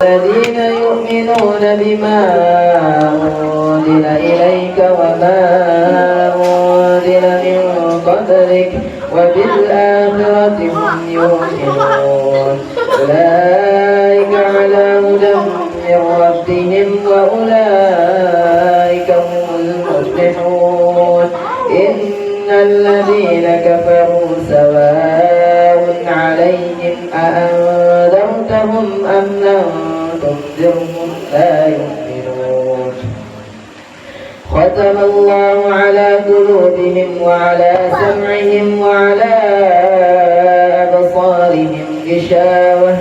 الذين يؤمنون بما أنزل إليك وما أنزل من قبلك وبالآخرة هم يوقنون أولئك على هدى من ربهم وأولئك هم المفلحون إن الذين كفروا سواء عليهم أأنذرتهم أم لم تنذرهم لا يؤمنون ختم الله على قلوبهم وعلى سمعهم وعلى أبصارهم غشاوة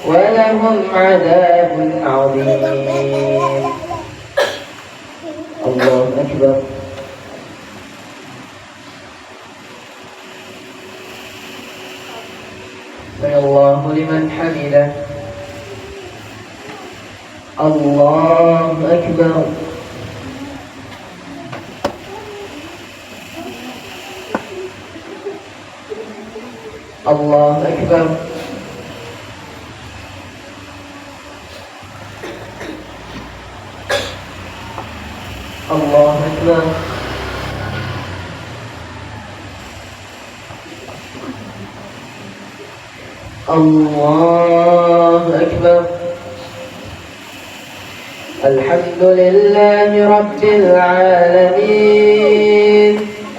ولهم عذاب عظيم. الله أكبر. سمع الله لمن حمده. الله أكبر. الله أكبر. الله أكبر. الله أكبر. الحمد لله رب العالمين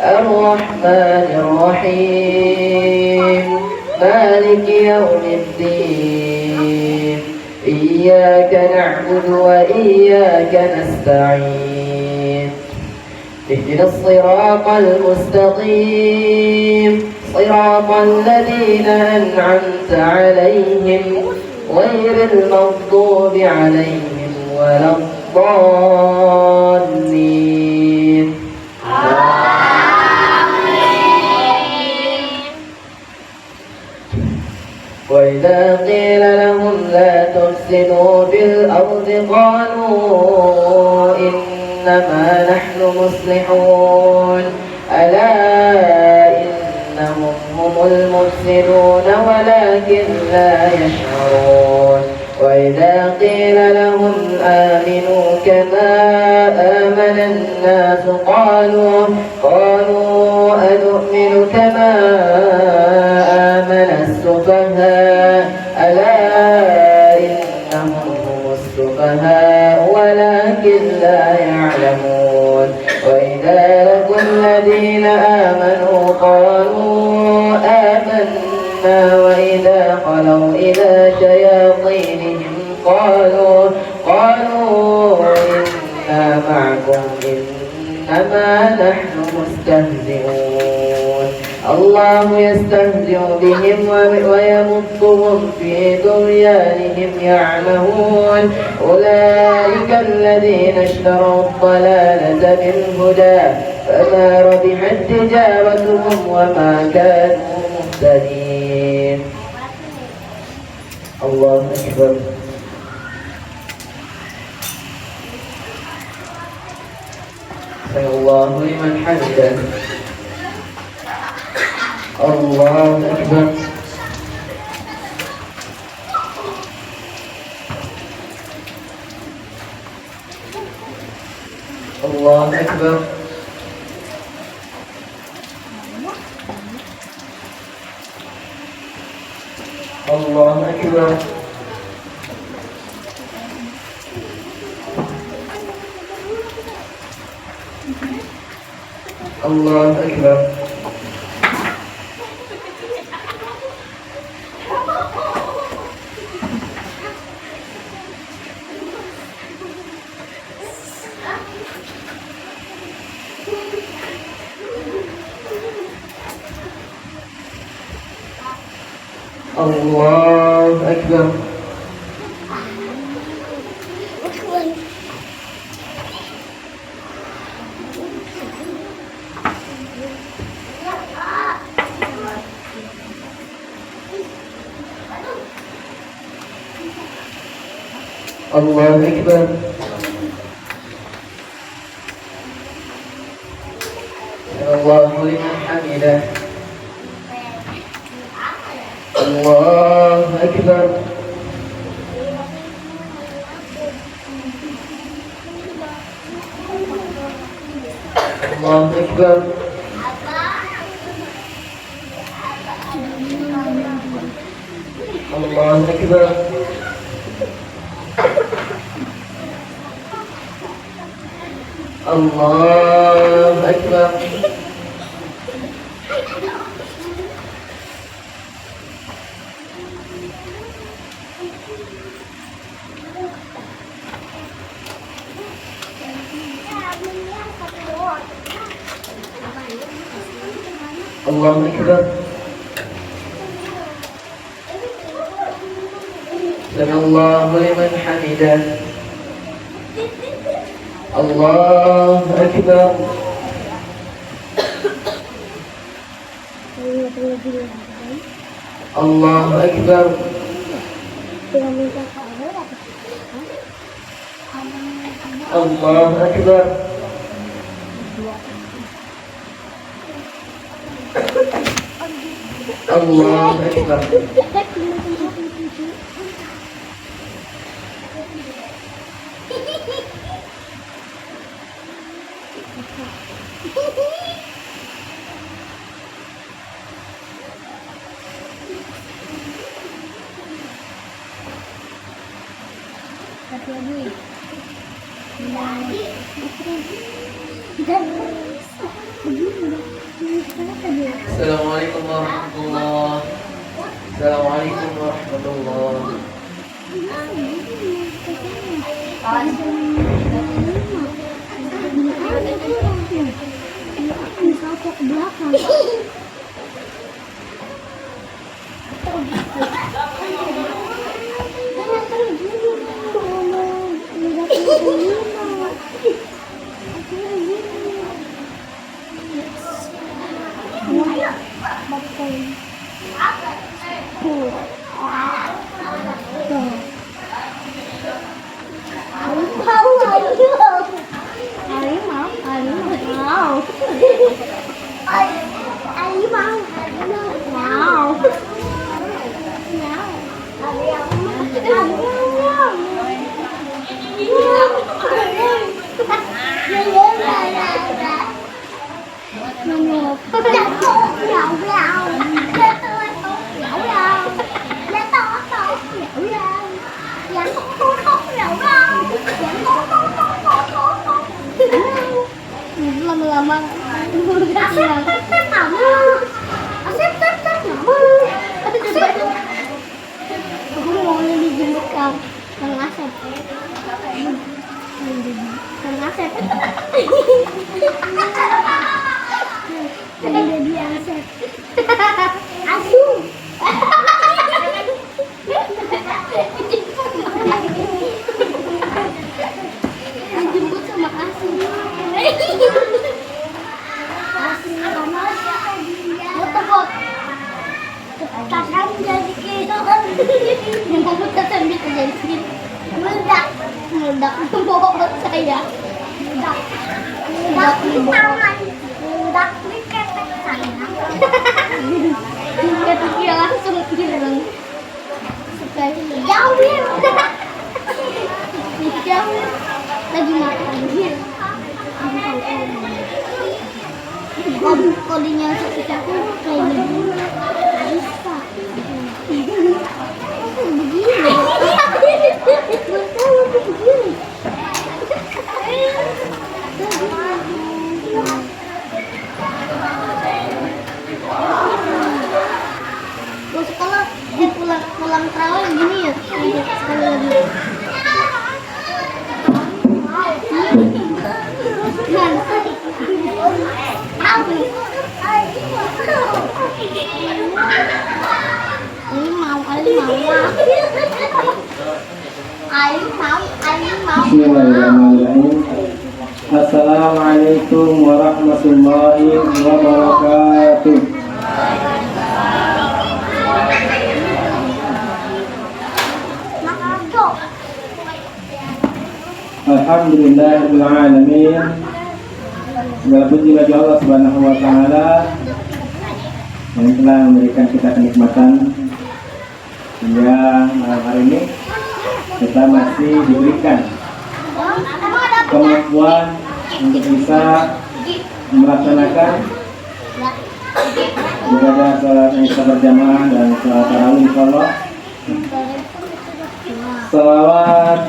الرحمن الرحيم مالك يوم الدين إياك نعبد وإياك نستعين اهدنا الصراط المستقيم صراط الذين أنعمت عليهم غير المغضوب عليهم ولا الضالين. وإذا قيل لهم لا تفسدوا بالأرض قالوا إنما نحن مصلحون ألا إنهم هم المفسدون ولكن لا يشعرون. وإذا قيل لهم آمنوا كما آمن الناس قالوا أنؤمن كما آمن السفهاء ألا إنهم هم السفهاء ولكن لا يعلمون. وإذا لقوا الذين آمنوا قالوا آمنا وإذا خلوا إلى شياطينهم قالوا إنا معكم إنما نحن مستهزئون. الله يستهزئ بهم ويمدهم في طغيانهم يعمهون. أولئك الذين اشتروا الضلالة بالهدى فما ربحت تجارتهم وما كانوا مهتدين. الله أكبر. سمع الله لمن حمده. الله أكبر. الله أكبر. الله أكبر. الله أكبر. الله أكبر. الله أكبر. الله لمن حمده. الله أكبر. الله أكبر الله أكبر الله أكبر الله أكبر سمع الله لمن حمده الله أكبر الله أكبر الله أكبر الله أكبر Assalamualaikum warahmatullahi wabarakatuh. Assalamualaikum warahmatullahi lama-lama aku mau dijemput Kang Asep. Kang Asep. Jadi Asep. Asu. Dijemput sama Asu. Tasan jadi gitu. Yang kamu tasan bisa jadi gitu. Meledak membawa saya. Meledak di tangan. Meledak di ketek saya. Ketek dia langsung hilang. Supaya jauhin. Jauhin. Lagi makan dia. Kodinya sakit aku kayak gini. Bisa. Begini. Betul aku begini. Gue sekolah di pulang terawih gini ya. Sekali lagi. Bismillahirrahmanirrahim. Assalamualaikum warahmatullahi wabarakatuh. Alhamdulillahirabbil alamin. Segala puji bagi Allah Subhanahu wa taala yang telah memberikan kita kenikmatan hingga malam hari ini kita masih diberikan kemampuan untuk bisa melaksanakan ibadah sholat Isya berjamaah dan sholat tarawih insyaallah. Salawat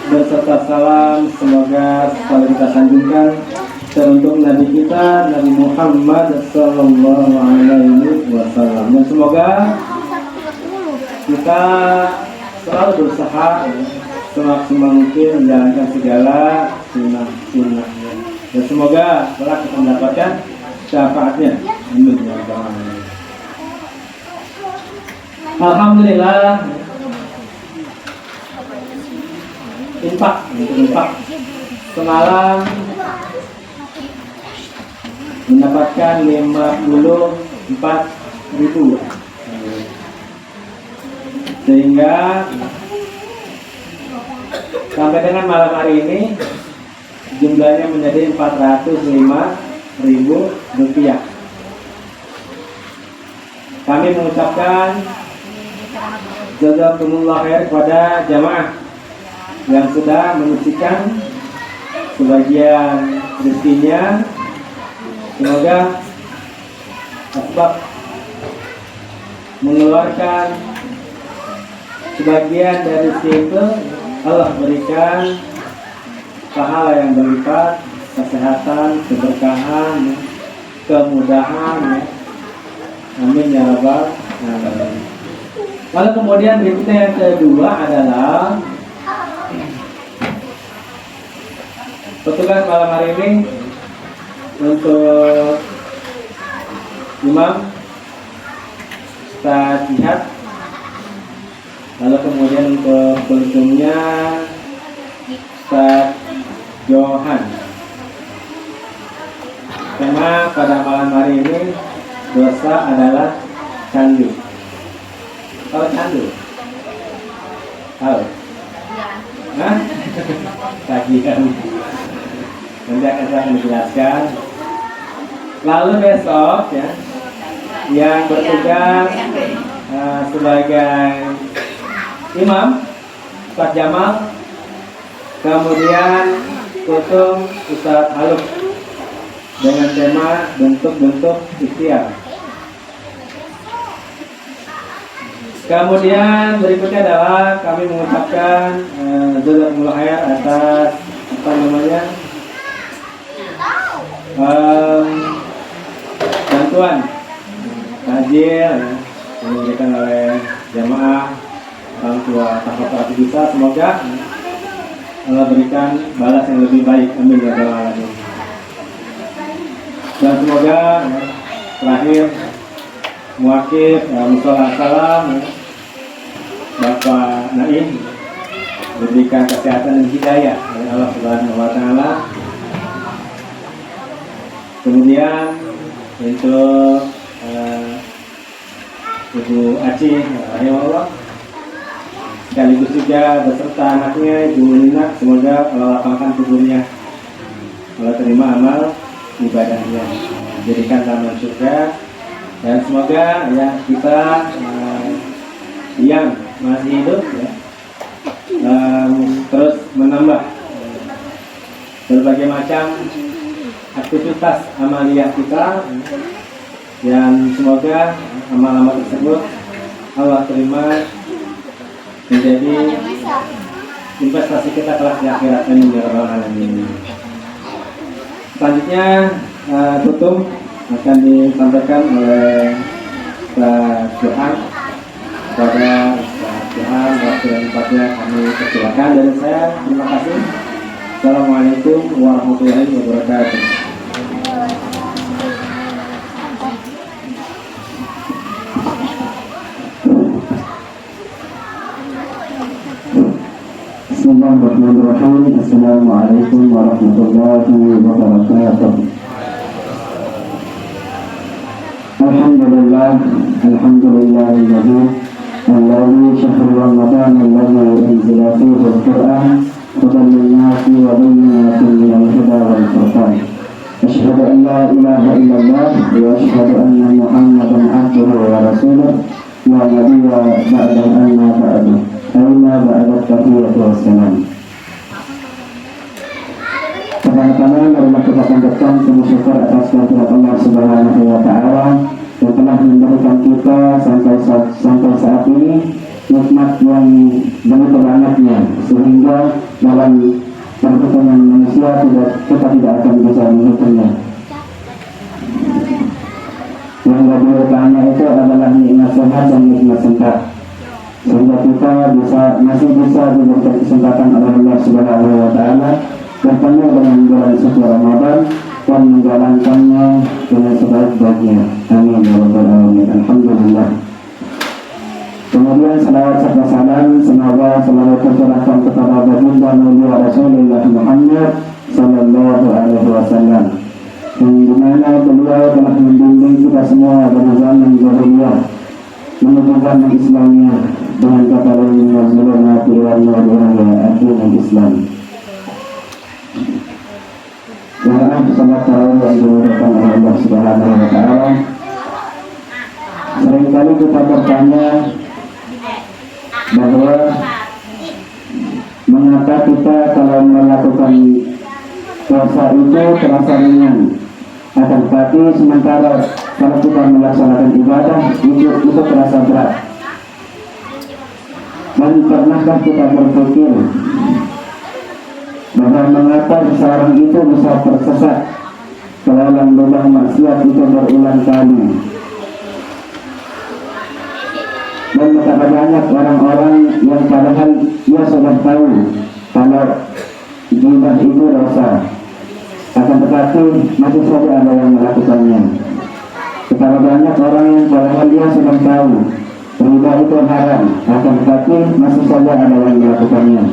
beserta salam semoga selalu kita sanjungkan teruntuk Nabi kita Nabi Muhammad Sallallahu Alaihi Wasallam, dan semoga kita selalu berusaha semaksimal mungkin menjalankan segala sunnah-sunnahnya, dan semoga kelak kita mendapatkan syafaatnya. Amin ya rabbal alamin. Alhamdulillah, infak semalam mendapatkan 54.000, sehingga sampai dengan malam hari ini jumlahnya menjadi 405.000 rupiah. Kami mengucapkan jazakumullah khair kepada jamaah yang sudah menyucikan sebagian rezekinya. Semoga asbab mengeluarkan sebagian dari situ Allah berikan pahala yang berlipat, kesehatan, keberkahan, kemudahan. Amin ya rabbal alamin. Lalu kemudian berikutnya yang kedua adalah petugas malam hari ini untuk Imam Ustaz Jihad. Lalu kemudian untuk kultumnya Ustaz Johan. Tema pada malam hari ini dosa adalah candu. Tahu candu? Tahu? Hah? Kajian. Nanti akan saya menjelaskan. Lalu besok ya, yang bertugas sebagai imam Ustaz Jamal, kemudian kutum Ustaz Haluk dengan tema bentuk-bentuk ikhtiar. Kemudian berikutnya adalah kami mengucapkan jazakumullah khair atas apa namanya bantuan tajil yang diberikan oleh jamaah orang tua tahap bisa. Semoga Allah berikan balas yang lebih baik. Amin ya rabbal alamin. Dan semoga terakhir muwakil musola salam Bapak Naim diberikan kesehatan dan hidayah oleh Allah Subhanahu wa taala. Kemudian untuk Ibu Aci rahimahullah, sekaligus juga beserta anaknya Ibu Nina, semoga Allah lapangkan kuburnya, Allah terima amal ibadahnya, jadikan taman surga, dan semoga ya kita yang masih hidup ya, terus menambah berbagai macam aktivitas amaliyah kita, yang semoga amal-amal tersebut Allah terima menjadi investasi kita kelak di akhirat. Amin ya rabbal alamin. Selanjutnya tutup akan disampaikan oleh Pak Johan. Kepada Pak Johan, waktu dan tempatnya kami persilakan dari saya. Terima kasih. Assalamualaikum warahmatullahi wabarakatuh. Bismillahirrahmanirrahim. Assalamualaikum warahmatullahi wabarakatuh. Alhamdulillah, alhamdulillahilladzi alladzi syahrul ramadan alladzi unzila fihi al-Qur'an hudan lin-nasi wa bayyinatin minal huda wal furqan. Asyhadu an la ilaha illallah wa asyhadu anna Muhammadan abduhu wa rasuluh wa nabiyya ba'da amma ba'du. Aina ba'da tahiyatu wassalam. Pertama-tama marilah kita panjatkan puji syukur atas kehadirat Allah Subhanahu wa Ta'ala yang telah memberikan kita sampai saat ini nikmat yang begitu banyaknya, sehingga dalam perhitungan manusia kita tidak akan bisa menghitungnya. Yang lebih utama itu adalah nikmat sehat dan nikmat sengkak, sehingga kita masih bisa diberikan kesempatan oleh Allah Subhanahu wa Ta'ala bertemu dengan bulan suci Ramadan dan menjalankannya dengan sebaik-baiknya. Amin ya rabbal alamin. Alhamdulillah. Kemudian salawat serta salam semoga selalu tercurahkan kepada baginda mulia Rasulullah Muhammad sallallahu alaihi wasallam, yang dimana beliau telah membimbing kita semua pada zaman jahiliyah menuju zaman Islamnya dengan kata lain wazulunati wa nurul Islam. Jemaah salat tarawih yang dimuliakan oleh Allah Subhanahu wa Ta'ala, seringkali kita bertanya bahwa mengapa kita kalau melakukan dosa itu terasa ringan, akan tetapi sementara kalau kita melaksanakan ibadah itu terasa berat. Dan pernahkah kita berpikir bahwa mengapa seseorang itu bisa tersesat ke dalam lubang maksiat itu berulang kali? Dan betapa banyak orang-orang yang padahal dia sudah tahu kalau ghibah itu dosa, akan tetapi masih saja ada yang melakukannya. Betapa banyak orang yang padahal dia sudah tahu ghibah itu haram, akan tetapi masih saja ada yang melakukannya.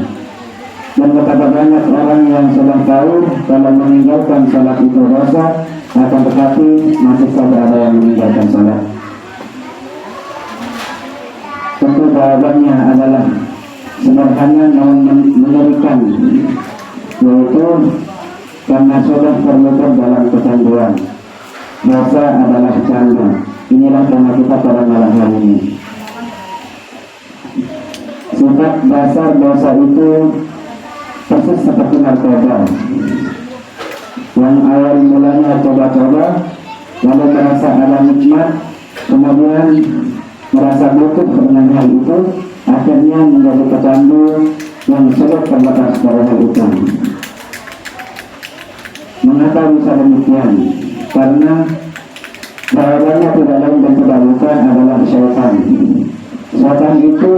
Dan betapa banyak orang yang sudah tahu kalau meninggalkan salat itu dosa, akan tetapi masih saja ada yang meninggalkan salat. Tentu jawabannya adalah sederhana namun mengerikan, yaitu karena sudah terluput dalam kecanduan. Dosa adalah candu. Inilah tema kita pada malam hari ini. Sifat dasar dosa itu persis seperti narkoba, yang awal mulanya coba-coba, lalu merasa ada nikmat, kemudian merasa butuh dengan hal itu, akhirnya menjadi pecandu yang sulit terlepas dari hal itu. Mengapa bisa demikian? Karena jawabannya tidak lain dan tidak bukan adalah syaitan. Syaitan itu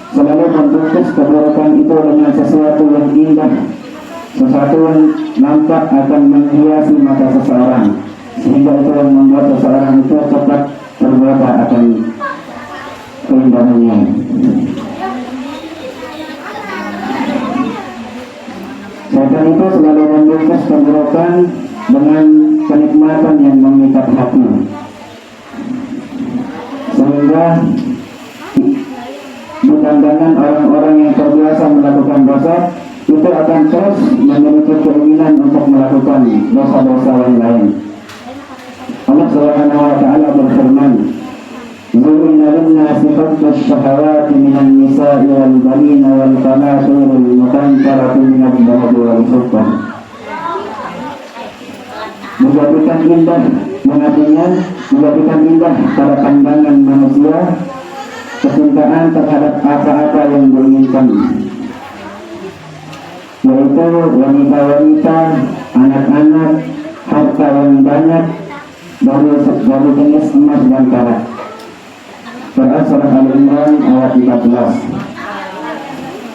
selalu membungkus keburukan itu dengan sesuatu yang indah, sesuatu yang nampak akan menghiasi mata seseorang, sehingga itu yang membuat seseorang itu cepat tergoda akan keindahannya. Syaitan itu selalu membungkus keburukan dengan kenikmatan yang mengikat hati, sehingga bukan orang-orang yang terbiasa melakukan dosa itu akan terus memiliki keinginan untuk melakukan dosa-dosa yang lain. Allah Subhanahu wa Ta'ala berfirman, "Zuyyina lin-nasi hubbus syahawati minan nisa'i wal banina wal qanatiril muqantarati minadh dhahabi wal fiddah." Menjadikan indah, menjadikan indah pada pandangan manusia kecintaan terhadap apa-apa yang diinginkan, yaitu wanita-wanita, anak-anak, harta yang banyak dari jenis emas dan perak. Quran surah Al-Imran ayat 14.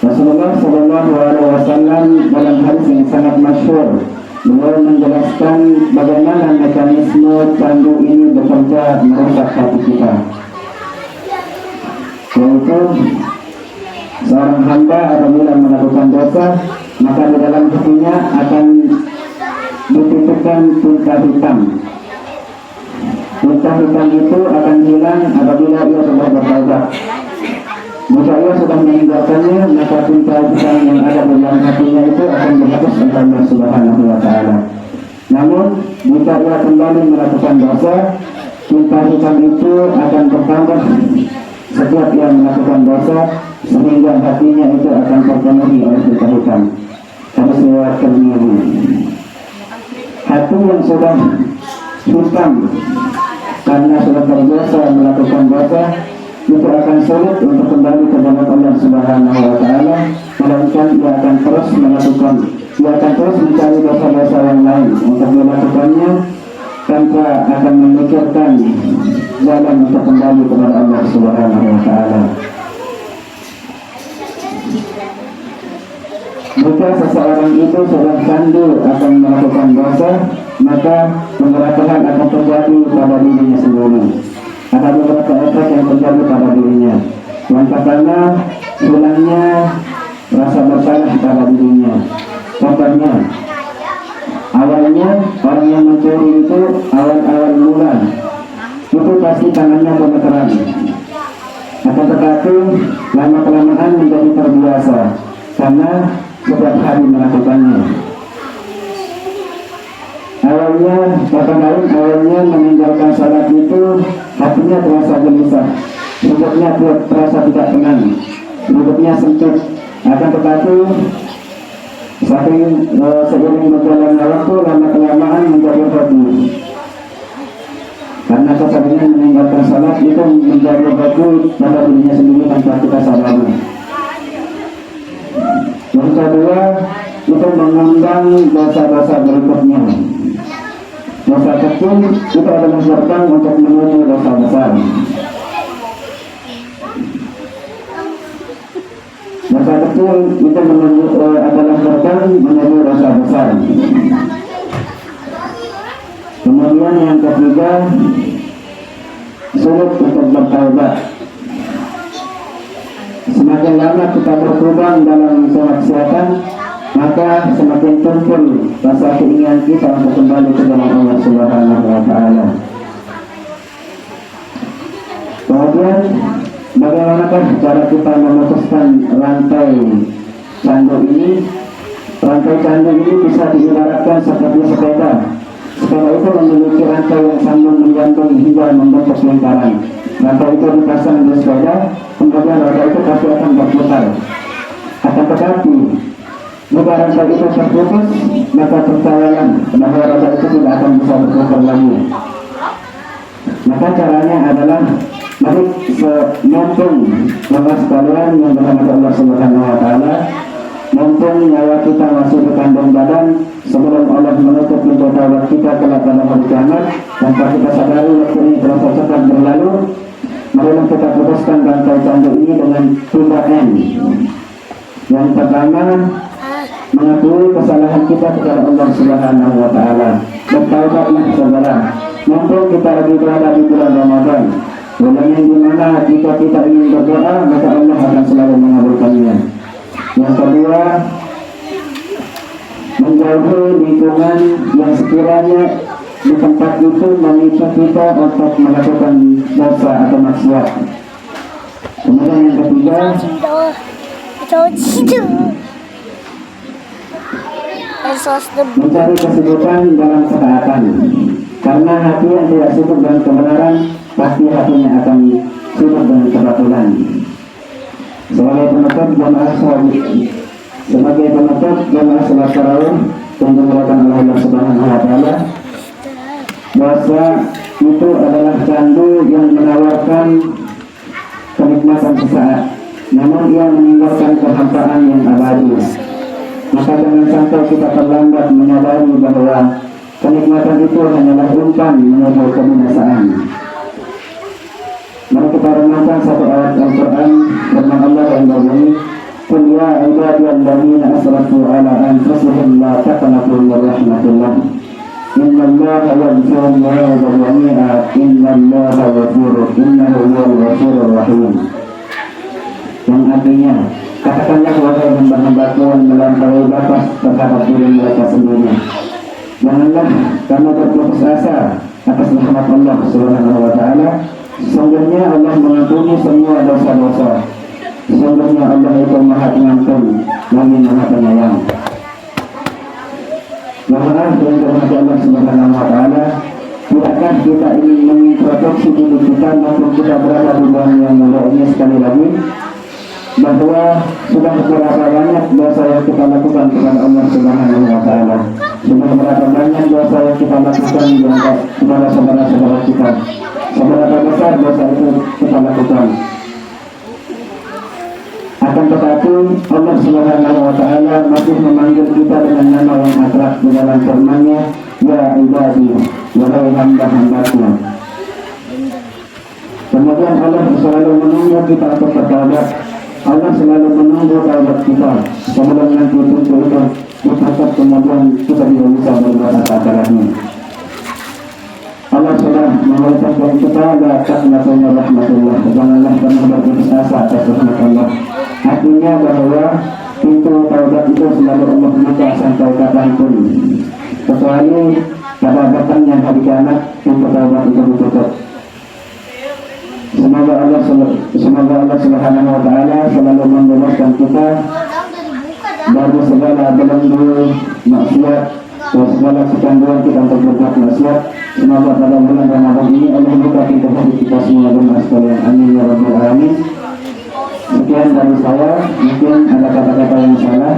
Rasulullah Shallallahu Alaihi Wasallam dalam hadis yang sangat masyhur, beliau menjelaskan bagaimana mekanisme candu ini bekerja merusak hati kita. Yaitu seorang hamba apabila melakukan dosa, maka di dalam hatinya akan dititipkan tinta hitam. Tinta hitam itu akan hilang apabila ia sudah bertaubat. Jika ia sudah meninggalkannya, maka tinta hitam yang ada di dalam hatinya itu akan dihapus oleh Allah Subhanahu wa Ta'ala. Namun jika ia kembali melakukan dosa, tinta hitam itu akan bertambah setiap ia melakukan dosa, sehingga hatinya itu akan terpenuhi oleh tinta hitam. Harus lewat ini. sudah hitam karena sudah terbiasa melakukan dosa, itu akan sulit untuk kembali ke jalan Allah Subhanahu wa Ta'ala, melainkan dia akan terus mencari dosa-dosa yang lain untuk melakukannya tanpa akan memikirkan jalan untuk kembali kepada Allah Subhanahu wa Ta'ala. Jika seseorang itu sudah candu akan melakukan dosa, maka beberapa hal akan terjadi pada dirinya sendiri. Ada beberapa efek yang terjadi pada dirinya. Yang pertama, hilangnya rasa bersalah pada dirinya. Contohnya, awalnya orang yang mencuri itu awal-awal mula itu pasti tangannya gemeteran. Akan tetapi lama-kelamaan menjadi terbiasa karena setiap hari melakukannya. Awalnya meninggalkan salat itu hatinya terasa gelisah, hidupnya terasa tidak tenang, hidupnya sempit. Akan tetapi seiring berjalannya waktu, lama-kelamaan menjadi hobi. Karena kesadaran meninggalkan salat itu menjadi hobi pada dirinya sendiri tanpa kita sadari. Yang kedua, itu mengundang dosa-dosa berikutnya. Dosa kecil itu adalah gerbang untuk menuju dosa besar. Dosa kecil itu adalah gerbang menuju dosa besar. Kemudian yang ketiga, sulit untuk bertaubat. Semakin lama kita berkurang dalam kemaksiatan, maka semakin tumpul rasa keinginan kita untuk kembali ke jalan Allah Subhanahu wa Ta'ala. Kemudian, bagaimanakah cara kita memutuskan rantai candu ini? Rantai candu ini bisa diibaratkan seperti sepeda. Sepeda itu memiliki rantai yang sambung menggantung hingga membentuk lingkaran. Rantai itu dipasang di sepeda, kemudian roda itu pasti akan berputar. Akan tetapi, jika rantai itu terputus, maka percayalah bahwa roda itu tidak akan bisa berputar lagi. Maka caranya adalah mari mumpung bahwa sekalian yang berhormat Allah Subhanahu wa Ta'ala, mumpung nyawa kita masih di kandung badan, sebelum Allah menutup pintu taubat kita kelak pada hari kiamat, tanpa kita sadari waktu ini terasa cepat berlalu, marilah kita putuskan rantai candu ini dengan 3M. Yang pertama, mengakui kesalahan kita kepada Allah Subhanahu wa Ta'ala. Bertaubatlah saudara, mumpung kita lagi berada di bulan Ramadan, bulan yang dimana jika kita ingin berdoa, maka Allah akan selalu mengabulkannya. Yang kedua, menjauhi lingkungan yang sekiranya di tempat itu memicu kita untuk melakukan dosa atau maksiat. Kemudian yang ketiga, mencari kesibukan dalam ketaatan. Karena hati yang tidak sibuk dengan kebenaran, pasti hatinya akan sibuk dengan kebatilan. Sebagai penutup jamaah salat tarawih yang dimulakan oleh Allah Subhanahu wa Ta'ala, dosa itu adalah candu yang menawarkan kenikmatan sesaat, namun ia meninggalkan kehampaan yang abadi. Maka jangan sampai kita terlambat menyadari bahwa kenikmatan itu hanyalah umpan menuju kebinasaan. Mari kita renungkan satu ayat Al-Quran firman Allah yang berbunyi, "Qul ya ibadiyalladzina asrafu ala anfusihim la taqnatu min rahmatillah. Innallaha yaghfiru dhunuba jami'a innallaha innahu huwal ghafurur rahim." Yang artinya, katakanlah wahai hamba-hambaku yang melampaui batas terhadap diri mereka sendiri, janganlah kamu berputus asa atas rahmat Allah Subhanahu wa Ta'ala. Sesungguhnya Allah mengampuni semua dosa-dosa. Sesungguhnya Allah itu Maha Pengampun lagi Maha Penyayang. Maha yang dirahmati Allah Subhanahu wa Ta'ala, tidakkah kita ingin mengintroduksi diri kita maupun kita berada di bulan yang mulia ini sekali lagi, bahwa sudah berapa banyak dosa yang kita lakukan kepada Allah Subhanahu wa Ta'ala, sudah berapa banyak dosa yang kita lakukan kepada saudara-saudara kita. Seberapa besar dosa itu kita lakukan. Akan tetapi Allah Subhanahu wa Ta'ala masih memanggil kita dengan nama yang akrab di dalam firman-Nya, ya ibadi, wahai hamba-hambaku. Kemudian Allah selalu menunggu kita untuk bertaubat. Allah selalu menunggu taubat kita sebelum nanti pintu itu ditutup, kemudian kita tidak bisa berbuat apa-apa lagi. Allah sudah mengatakan kita la taqnatu min rahmatillah, janganlah pernah berputus asa atas rahmat Allah. Artinya bahwa pintu taubat itu selalu Allah buka sampai kapanpun, kecuali pada datangnya hari kiamat pintu taubat itu ditutup. Semoga Allah Subhanahu wa Ta'ala selalu membebaskan kita dari segala belenggu maksiat dan segala kecanduan kita untuk berbuat maksiat. Semoga pada bulan Ramadan ini Allah buka pintu hati kita semua dan sekalian. Amin ya rabbal alamin. Sekian dari saya, mungkin ada kata-kata yang salah,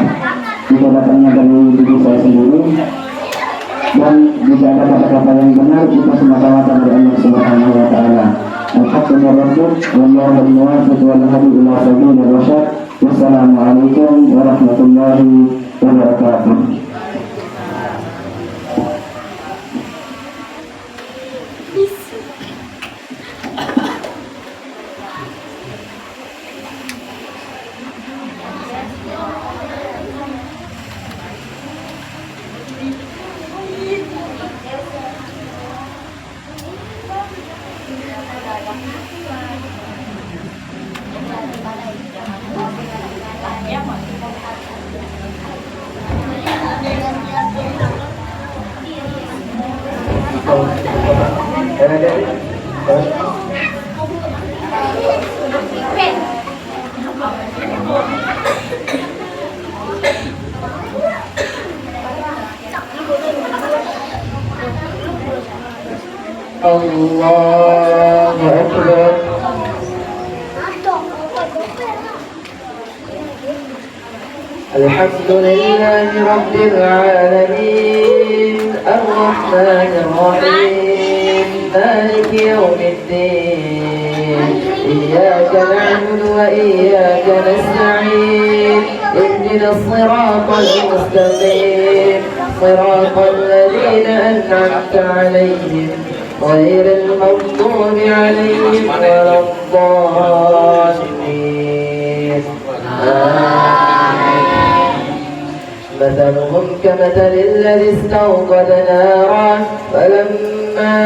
itu datangnya dari diri saya sendiri, dan jika ada kata-kata yang benar, kita semata-mata dari Allah Subhanahu wa Ta'ala. Alhamdulillah, wallahu muwaffiq wal hadi ila sabilir rasyad. Wassalamualaikum warahmatullahi wabarakatuh. Allahu Akbar. Alhamdulillahi Rabbil Alamin, Ar-Rahmanir Rahim, Maliki Yawmiddin, Iyyaka na'budu wa iyyaka nasta'in, Ihdinas siratal mustaqim, siratal ladzina an'amta 'alaihim غير المغضوب عليهم ولا الضالين. مثلهم كمثل الذي استوقد نارا فلما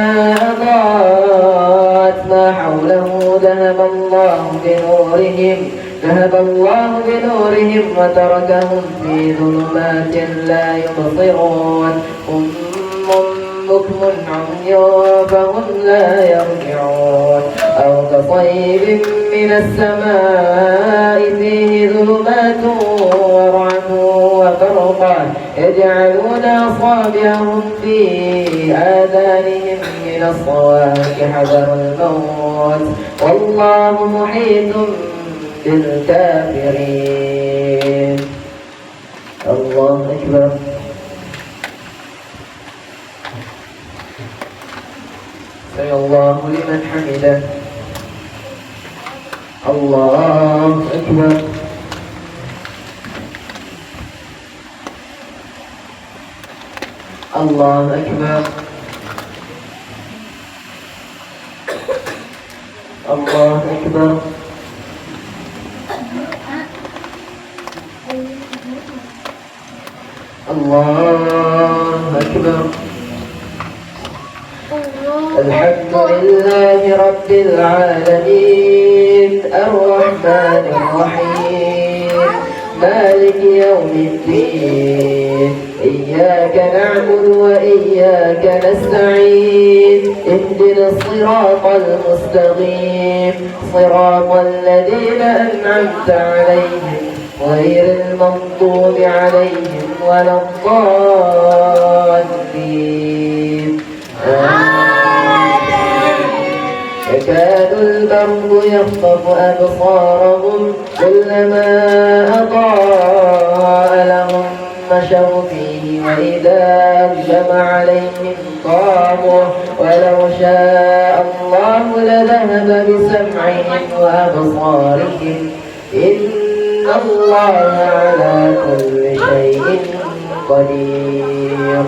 أضاءت ما حوله ذهب الله بنورهم وتركهم في ظلمات لا يبصرون. بكم عمي فهم لا يرجعون. أو كصيب من السماء فيه ظلمات ورعد وبرق يجعلون أصابعهم في آذانهم من الصواعق حذر الموت والله محيط بالكافرين. الله أكبر. سمع الله لمن حمده. الله أكبر. الله أكبر. الله أكبر. الله أكبر. الحمد لله رب العالمين، الرحمن الرحيم، مالك يوم الدين، إياك نعبد وإياك نستعين، اهدنا الصراط المستقيم، صراط الذين أنعمت عليهم غير المغضوب عليهم ولا الضالين. يكاد البرق يخطف أبصارهم كلما أضاء لهم مشوا فيه وإذا أظلم عليهم قاموا ولو شاء الله لذهب بسمعهم وأبصارهم إن الله على كل شيء قدير.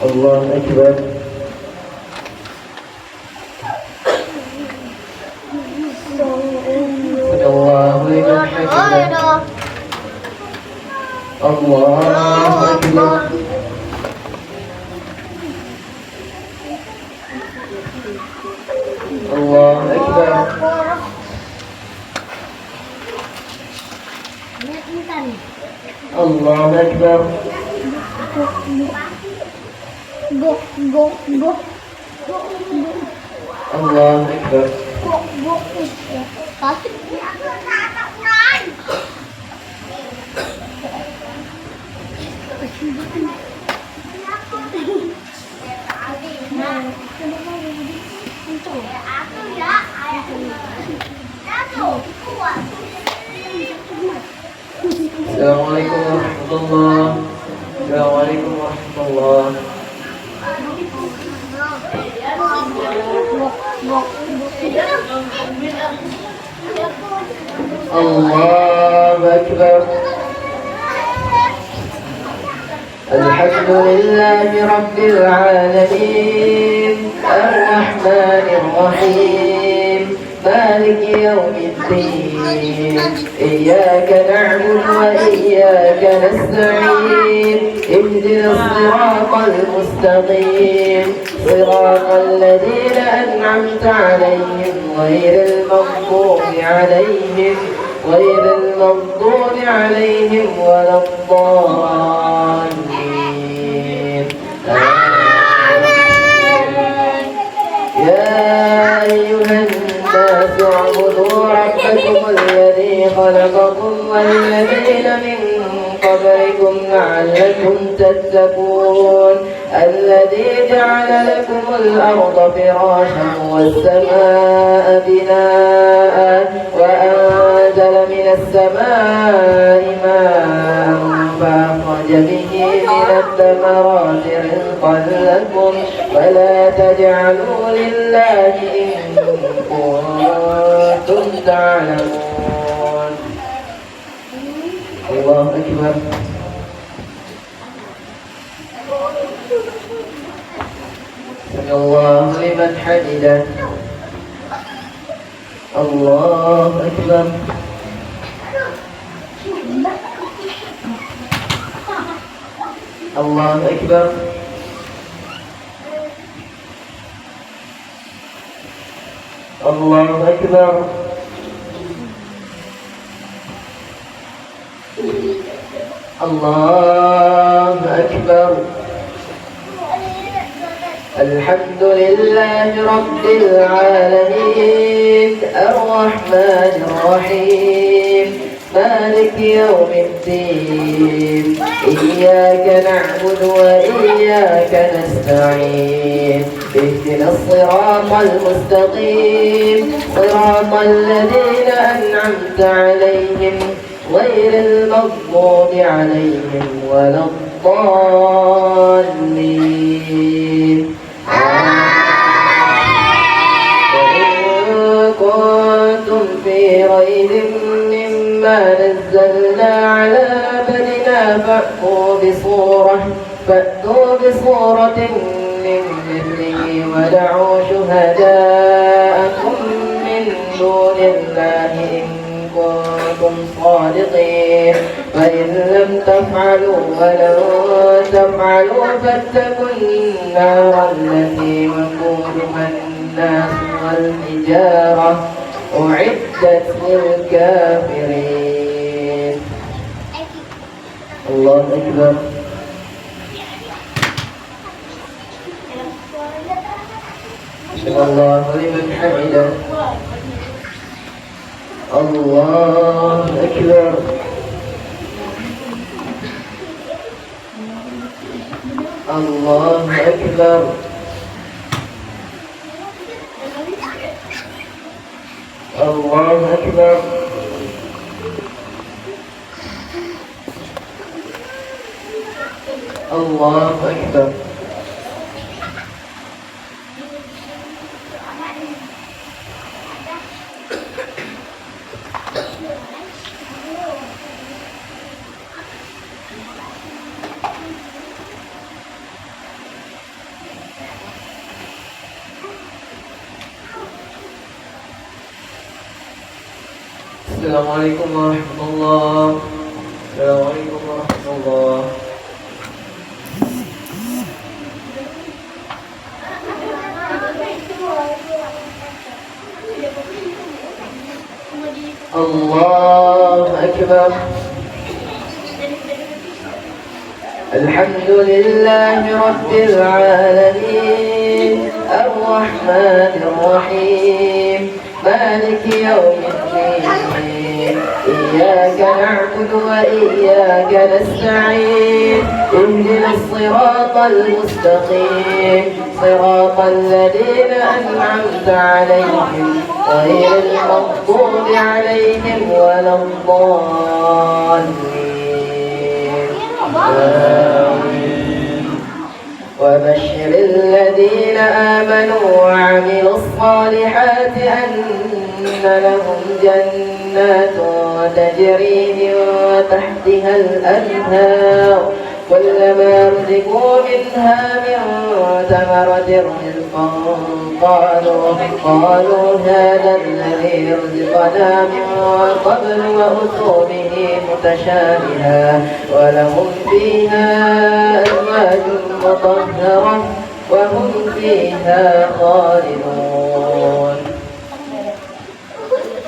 الله أكبر. الله لمن حمده. الله أكبر. الله أكبر. الله أكبر. الله أكبر. Assalamualaikum warahmatullahi wabarakatuh. Assalamualaikum warahmatullahi wabarakatuh. Allahu Akbar. Alhamdulillahi Rabbil Alamin Ar-Rahmanir Rahim Maliki Yawmiddin Iyyaka na'budu wa iyyaka nasta'in Ihdinas siratal mustaqim Siratal ladzina an'amta 'alaihim ghairil maghdubi alaihim waladdallin. يا أيها الناس اعبدوا ربكم الذي خلقكم والذين من قبلكم لعلكم تتقون الذي جعل لكم الأرض فراشا والسماء بناء وأنزل من السماء ماء فأخرج به من الثمرات رزقا لكم فلا تجعلوا لله إن كنتم تعلمون. الله أكبر. سمع الله لمن حمده. الله أكبر. الله أكبر. الله أكبر. الله أكبر. الحمد لله رب العالمين الرحمن الرحيم مالك يوم الدين إياك نعبد وإياك نستعين اهدنا الصراط المستقيم صراط الذين أنعمت عليهم غير المغضوب عليهم ولا الضالين. وإن كنتم في ريب مما نزلنا على عبدنا فأتوا بصورة من مثله ودعوا شهداءكم من دون الله إن كنتم صادقين فإن لم تفعلوا ولن تفعلوا فاتقوا النار التي وقودها الناس والحجارة أعدت للكافرين. الله أكبر. سمع الله لمن حمده. الله أكبر. الله أكبر. الله أكبر. الله أكبر. Assalamualaikum warahmatullahi wabarakatuh. Assalamualaikum warahmatullahi wabarakatuh. الله أكبر. الحمد لله رب العالمين الرحمن الرحيم مالك يوم الدين إياك نعبد وإياك نستعين اهدنا الصراط المستقيم صراط الذين أنعمت عليهم غير المغضوب عليهم ولا الضالين آمين. وبشر الذين آمنوا وعملوا الصالحات أن لهم جنات تجري من تحتها الأنهار كلما رزقوا منها من ثمرة رزقا قالوا هذا الذي رزقنا من قبل وأتوا به متشابها ولهم فيها أزواج مطهرة وهم فيها خالدون.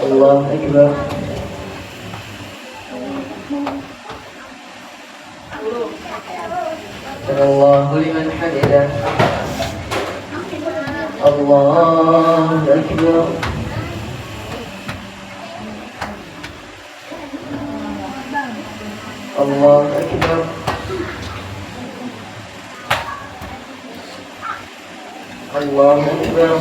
الله أكبر. سمع الله لمن حمده. الله أكبر. الله أكبر. الله أكبر.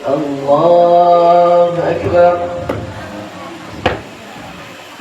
الله أكبر.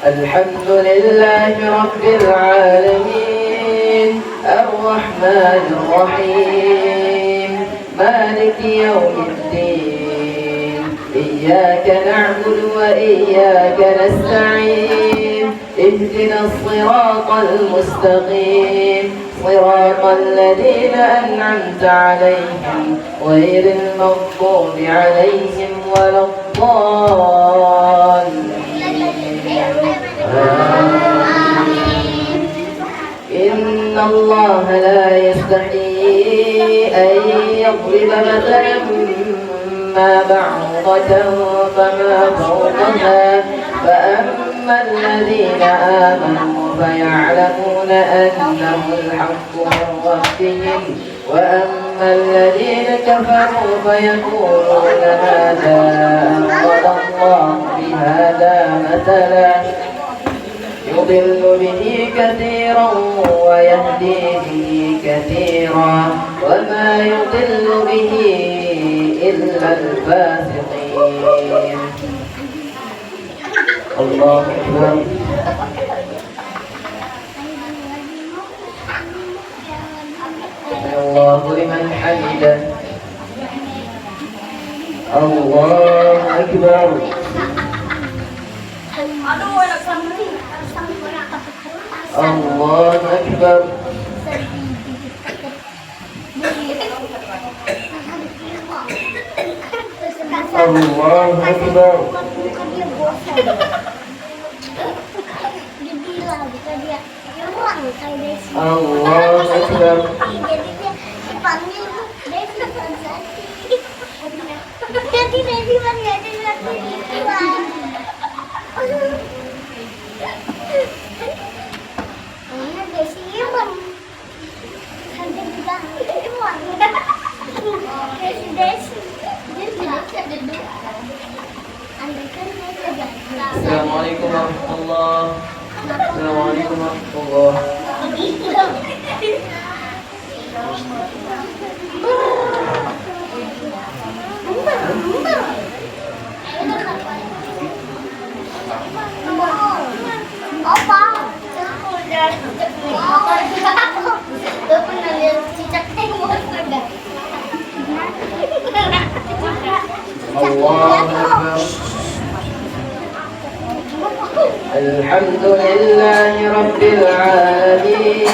الحمد لله رب العالمين الرحمن الرحيم مالك يوم الدين إياك نعبد وإياك نستعين اهدنا الصراط المستقيم صراط الذين أنعمت عليهم غير المغضوب عليهم ولا الضالين. إن الله لا يستحيي أن يضرب مثلا ما بعوضة فما فوقها فأما الذين آمنوا فيعلمون أنه الحق من ربهم وأما الذين كفروا فيقولون ماذا أنزل الله بهذا مثلا يضل به كثيرا ويهدي به كثيرا وما يضل به إلا الفاسقين. الله أكبر. الله لمن حمده. الله أكبر. الله أكبر. الله أكبر. الله أكبر. Assalamualaikum warahmatullahi wabarakatuh. Assalamualaikum warahmatullahi wabarakatuh. الله أكبر. الحمد لله رب العالمين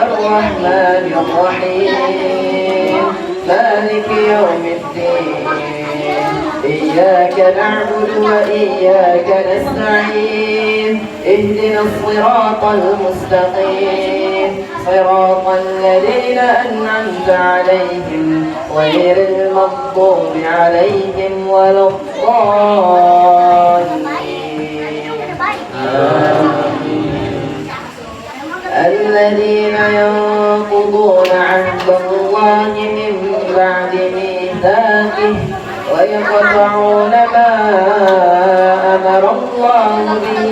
الرحمن الرحيم مالك يوم الدين إياك نعبد وإياك نستعين اهدنا الصراط المستقيم صراط الذين أنعمت عليهم غير المغضوب عليهم ولا الضالين. الذين ينقضون عهد الله من بعد ميثاقه ويقطعون ما أمر الله به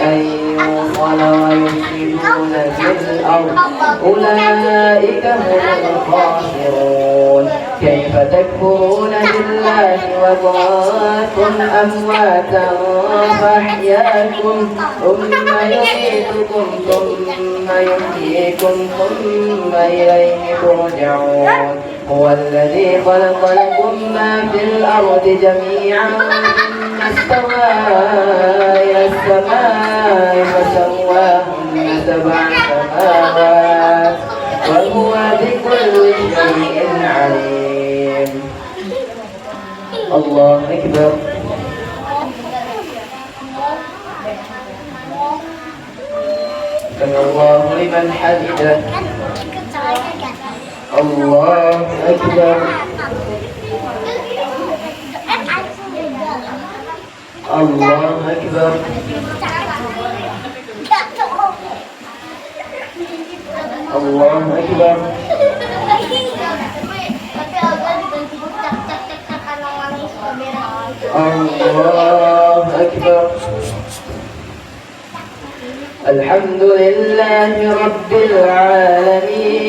أن يوصل ويفسدون في الأرض أولئك هم الخاسرون. كيف تكفرون بالله وكنتم أمواتا فأحياكم ثم يميتكم ثم يحييكم ثم إليه ترجعون. هو الذي خلق لكم ما في الأرض جميعا ثم استوى إلى السماء فسواهن سبع سماوات وهو بكل شيء عليم. الله أكبر. سمع الله لمن حمده. الله أكبر. الله أكبر. الله أكبر. الله أكبر. الحمد لله رب العالمين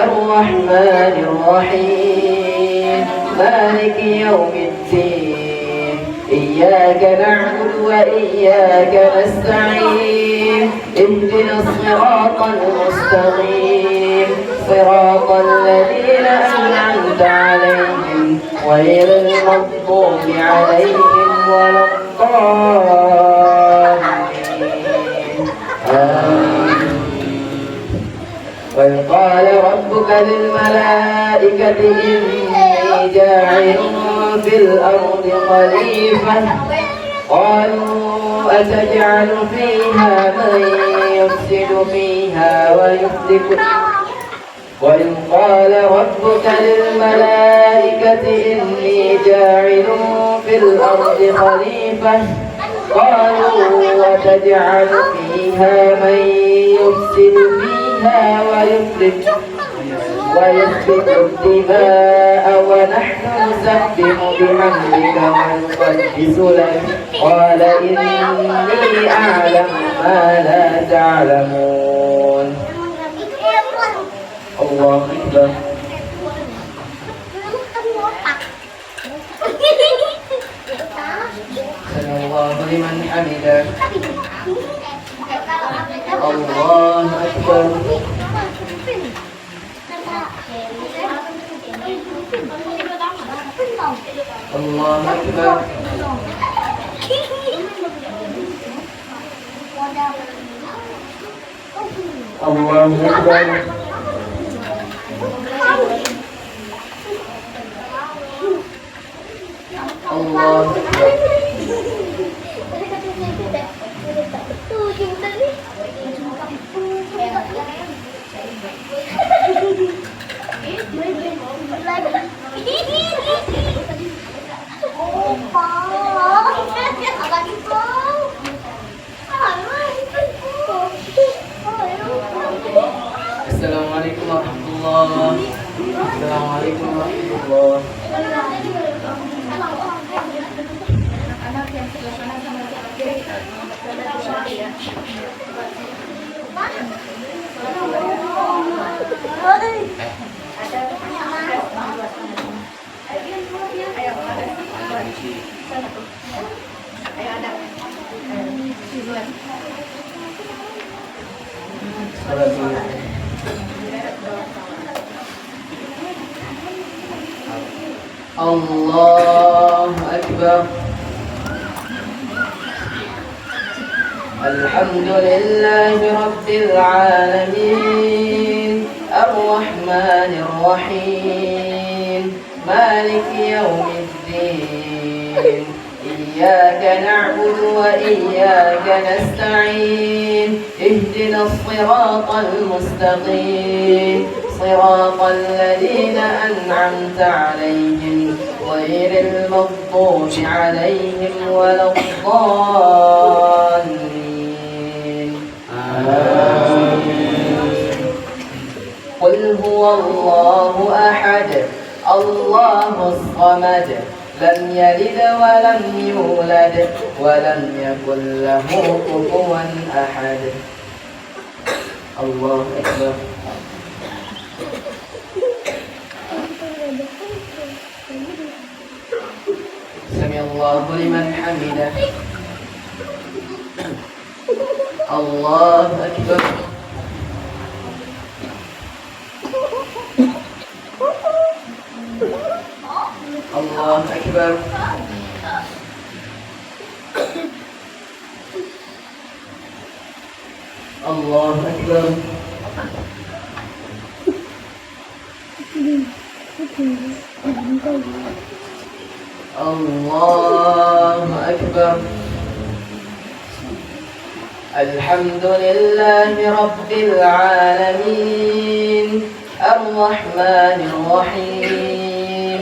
الرحمن الرحيم مالك يوم الدين إياك نعبد وإياك نستعين اهدنا الصراط المستقيم صراط الذين أنعمت عليهم غير المغضوب عليهم ولا الضالين. وإذ قال ربك للملائكة إني جاعل في الأرض خليفة قالوا أتجعل فيها من يفسد فيها ويهلك. وإذ قال ربك للملائكة إني جاعل في الأرض خليفة قالوا وتجعل فيها من يفسد فيها ويسفك الدماء ونحن نسبح بحمدك ونقدس لك قال إني أعلم ما لا تعلمون. الله أكبر. سمع الله لمن حمده. الله أكبر. الله أكبر. الله أكبر. الله أكبر. Assalamualaikum warahmatullahi wabarakatuh. Assalamualaikum warahmatullahi wabarakatuh. الله أكبر. الحمد لله رب العالمين الرحمن الرحيم مالك يوم الدين إياك نعبد وإياك نستعين اهدنا الصراط المستقيم صراط الذين أنعمت عليهم غير المغضوب عليهم ولا الضالين قل هو الله أحد الله الصمد لم يلد ولم يولد ولم يكن له كفوا أحد. الله أكبر. سمع الله لمن حمده. الله أكبر. الله أكبر. الله أكبر. الله أكبر. الحمد لله رب العالمين الرحمن الرحيم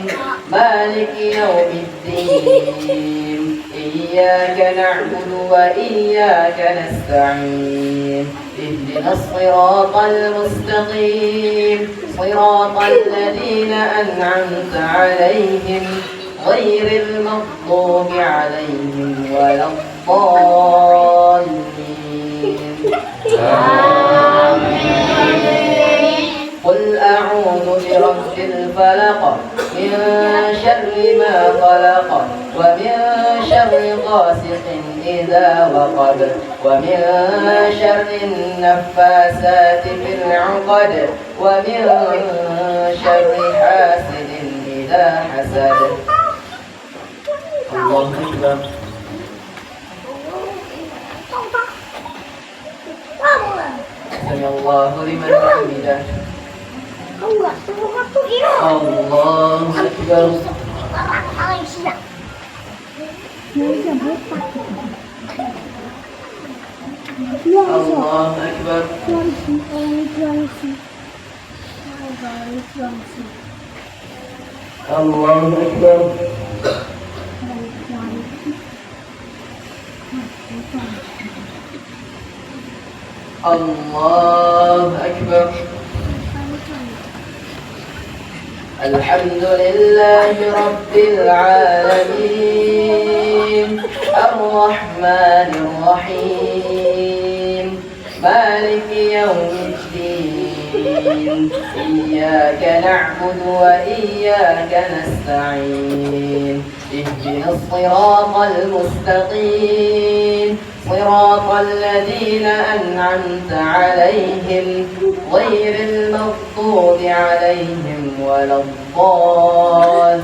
مالك يوم الدين إياك نعبد وإياك نستعين اهدنا الصراط المستقيم صراط الذين أنعمت عليهم غير المغضوب عليهم ولا الضالين. قل أعوذ برب الفلق من شر ما خلق ومن شر غاسق إذا وقب ومن شر النفاسات في العقد ومن شر حاسد إذا حسد. الله أكبر. سمع الله لمن حمده. الله أكبر. الله أكبر. الله أكبر. الله أكبر. الحمد لله رب العالمين الرحمن الرحيم مالك يوم الدين إياك نعبد وإياك نستعين اهدنا الصراط المستقيم صراط الذين أنعمت عليهم غير المغضوب عليهم ولا الضالين.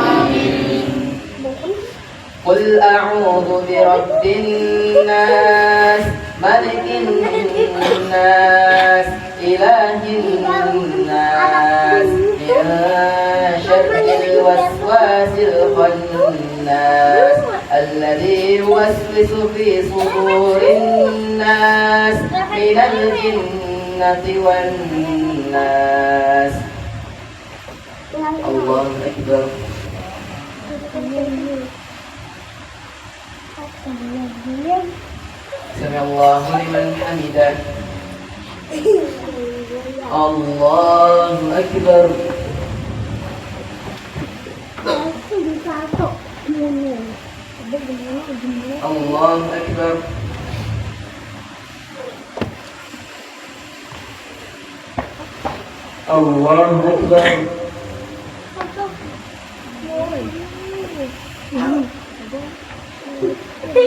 آمين. قل أعوذ برب الناس ملك الناس إله الناس من شر الوسواس الخناس الذي يوسوس في صدور الناس من الجنة والناس. الله أكبر. سمع الله لمن حمده. الله أكبر. الله أكبر.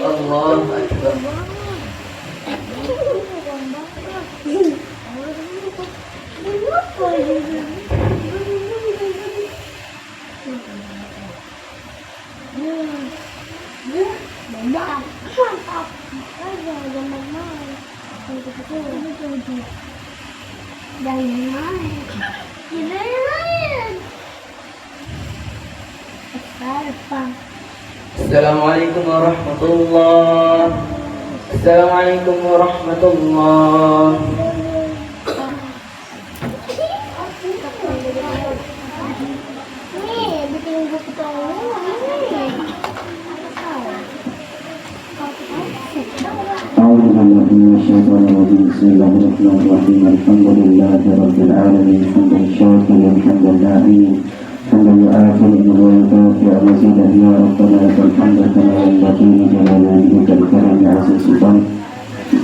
الله أكبر. الله أكبر. Mantap. Mantap. Aja jangan main. Itu. Jangan main. Jangan main. Sekarang. Assalamualaikum warahmatullah. Assalamualaikum warahmatullah. Nih, bikin buku tahu ini. أعوذ بالله من الشيطان الرجيم بسم الله الرحمن الرحيم الحمد لله رب العالمين حمدا شاكرا حمدا نائما حمدا يعافي نعمه ويكافئ مزيدا يا ربنا لك الحمد كما ينبغي لجلال وجهك الكريم عزيز سلطان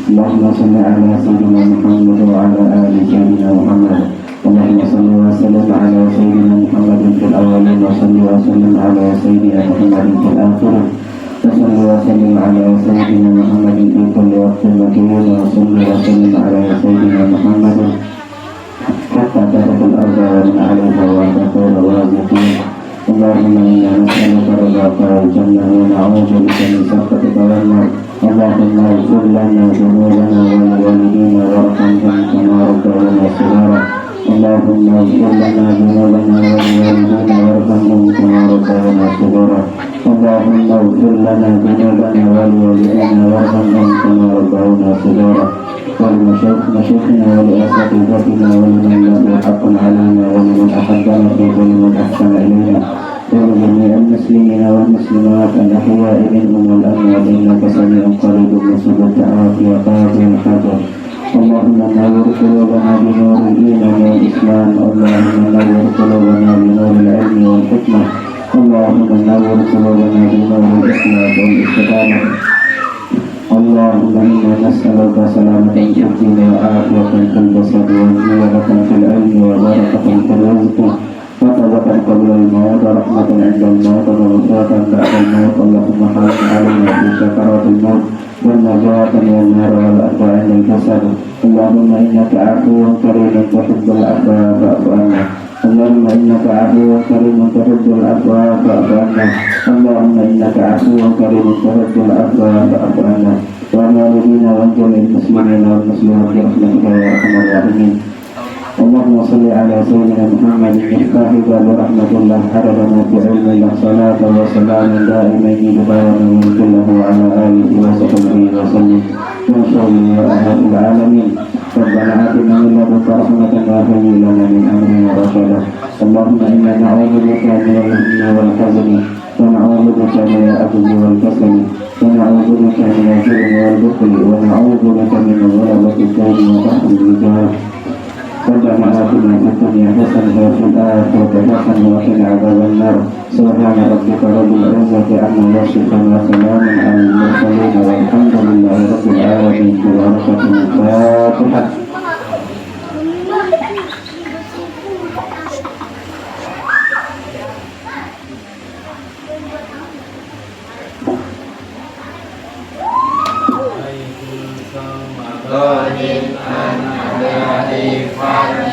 اللهم صل على سيدنا محمد وعلى آل سيدنا محمد اللهم صل وسلم على سيدنا محمد في الأولين وصل وسلم على سيدنا محمد في الآخرين وصل وسلم على سيدنا محمد في كل وقت مكين وصل وسلم على سيدنا محمد حتى ترك الأرض ومن عليها وتقول الرازقين اللهم إنا نسألك رضاك والجنة ونعوذ بك من سخطك والنار اللهم اغفر لنا ذنوبنا ولوالدينا وارحمهم كما ربونا صغارا اللهم اغفر لنا ذنوبنا ولوالدينا وارحمهم كما ربونا صغارا اللهم اغفر لنا ذنوبنا ولوالدينا وارحمهم كما ربونا صغارا ولمشايخنا ولأساتذتنا ولمن له حق علينا ولمن أحبنا فيه ولمن أحسن إلينا ولجميع المسلمين والمسلمات الأحياء منهم والأموات إنك سميع قريب مجيب الدعوات يا قاضي الحاجات اللهم نور قلوبنا بنور الإيمان والإسلام اللهم نور قلوبنا بنور العلم والحكمة اللهم نور قلوبنا بنور الإخلاص والاستقامة اللهم إنا نسألك سلامة في الدين وعافية في الجسد وزيادة في العلم وبركة في الرزق وتوبة قبل الموت ورحمة عند الموت وغفرة بعد الموت اللهم حرم علينا في سكرات الموت والنجاة من النار والأرض عند الجسد اللهم إنك عفو كريم تحب العفو فاعف عنا اللهم إنك عفو كريم تحب العفو فاعف عنا اللهم إنك عفو كريم تحب العفو فاعف عنا ووالدينا وجميع المسلمين والمسلمات برحمتك يا أرحم الراحمين اللهم صل على سيدنا محمد مفتاح باب رحمة الله حرمنا في علم الله صلاة وسلام دائمين ببيان ملك له وعلى آله وصحبه وسلم من شر يا أهل العالمين ربنا آتنا من لدنك رحمة وهيئ لنا من أمرنا رشدا اللهم إنا نعوذ بك من الهم والحزن ونعوذ بك من العجز والكسل ونعوذ بك من الجبن والبخل ونعوذ بك من غلبة الدين وقهر الرجال ربنا آتنا في الدنيا حسنة وفي الآخرة حسنة وقنا عذاب النار سبحان ربك رب العزة عما يصفون وسلام على المرسلين والحمد لله رب العالمين ببركة الفاتحة. Waalaikumsalam warahmatullahi wabarakatuh.